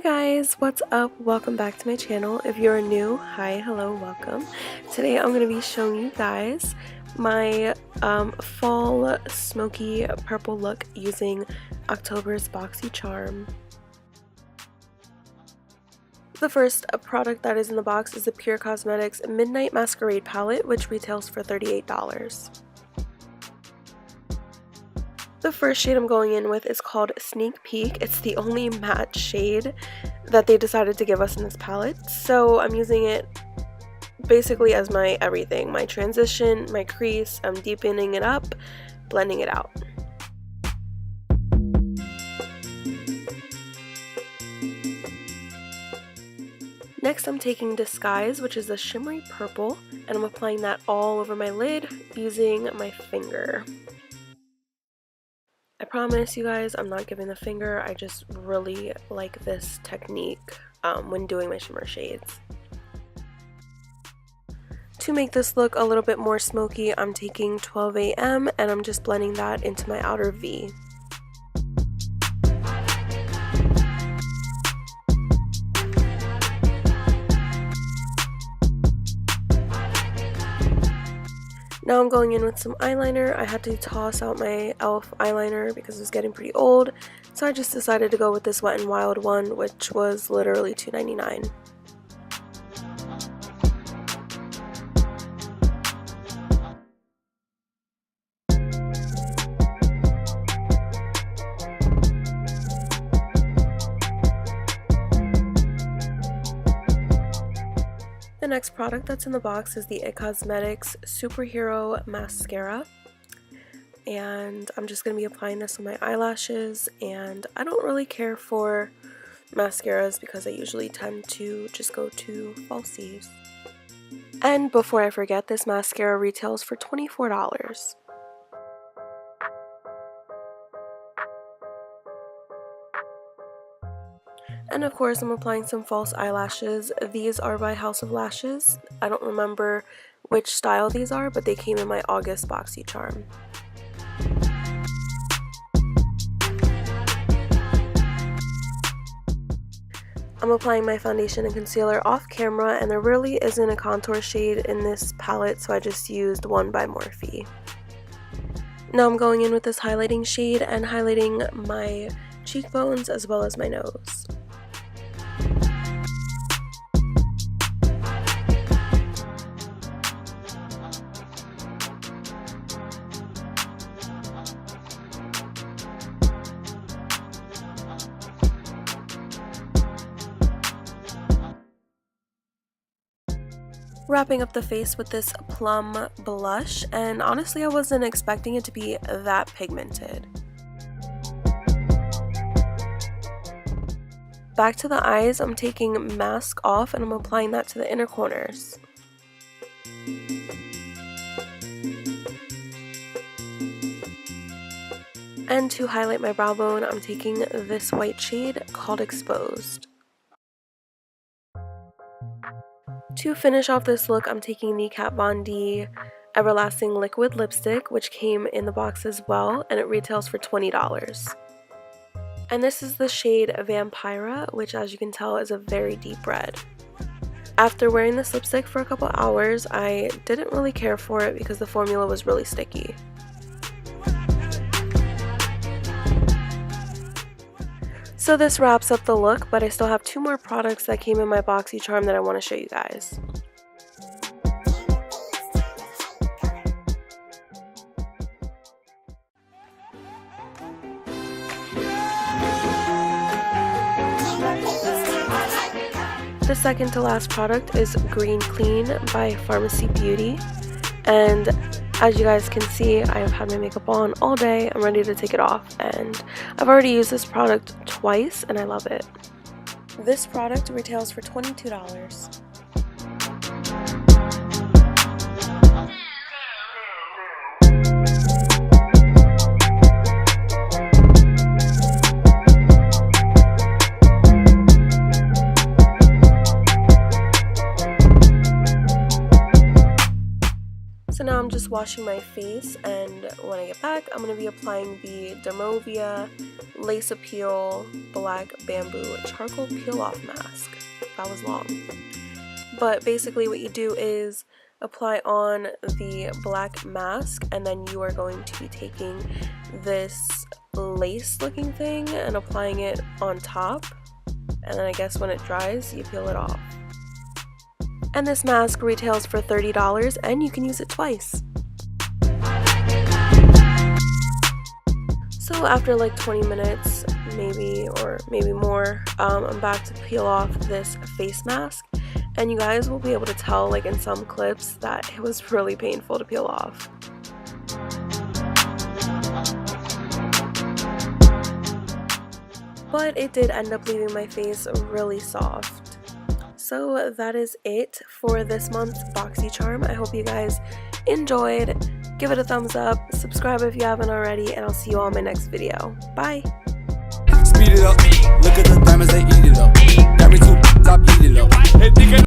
Guys, what's up? Welcome back to my channel. If you're new, hi, hello, welcome. Today I'm going to be showing you guys my fall smoky purple look using October's Boxycharm. The first product that is in the box is the Pure Cosmetics Midnight Masquerade palette, which retails for $38. The first shade I'm going in with is called Sneak Peek. It's the only matte shade that they decided to give us in this palette, so I'm using it basically as my everything, my transition, my crease. I'm deepening it up, blending it out. Next I'm taking Disguise, which is a shimmery purple, and I'm applying that all over my lid using my finger. I promise you guys I'm not giving the finger, I just really like this technique when doing my shimmer shades. To make this look a little bit more smoky, I'm taking 12 AM and I'm just blending that into my outer V. Now I'm going in with some eyeliner. I had to toss out my e.l.f. eyeliner because it was getting pretty old, so I just decided to go with this Wet n Wild one, which was literally $2.99. The next product that's in the box is the IT Cosmetics Superhero Mascara, and I'm just going to be applying this on my eyelashes, and I don't really care for mascaras because I usually tend to just go to falsies. And before I forget, this mascara retails for $24. And of course I'm applying some false eyelashes. These are by House of Lashes. I don't remember which style these are, but they came in my August Boxycharm. I'm applying my foundation and concealer off camera, and there really isn't a contour shade in this palette, so I just used one by Morphe. Now I'm going in with this highlighting shade and highlighting my cheekbones as well as my nose. Wrapping up the face with this plum blush, and honestly I wasn't expecting it to be that pigmented. Back to the eyes, I'm taking mask off and I'm applying that to the inner corners. And to highlight my brow bone, I'm taking this white shade called Exposed. To finish off this look, I'm taking the Kat Von D Everlasting Liquid Lipstick, which came in the box as well, and it retails for $20. And this is the shade Vampira, which as you can tell is a very deep red. After wearing this lipstick for a couple hours, I didn't really care for it because the formula was really sticky. So this wraps up the look, but I still have two more products that came in my Boxycharm that I want to show you guys. The second to last product is Green Clean by Pharmacy Beauty, and as you guys can see, I have had my makeup on all day. I'm ready to take it off, and I've already used this product twice and I love it. This product retails for $22. So now I'm just washing my face, and when I get back I'm going to be applying the Dermovia Lace Appeal Black Bamboo Charcoal Peel Off Mask. That was long. But basically what you do is apply on the black mask, and then you are going to be taking this lace looking thing and applying it on top, and then I guess when it dries you peel it off. And this mask retails for $30 and you can use it twice. So after like 20 minutes maybe, or maybe more, I'm back to peel off this face mask, and you guys will be able to tell like in some clips that it was really painful to peel off. But it did end up leaving my face really soft. So that is it for this month's Boxycharm. I hope you guys enjoyed. Give it a thumbs up, subscribe if you haven't already, and I'll see you all in my next video. Bye! Speed it up, look at the diamonds they eat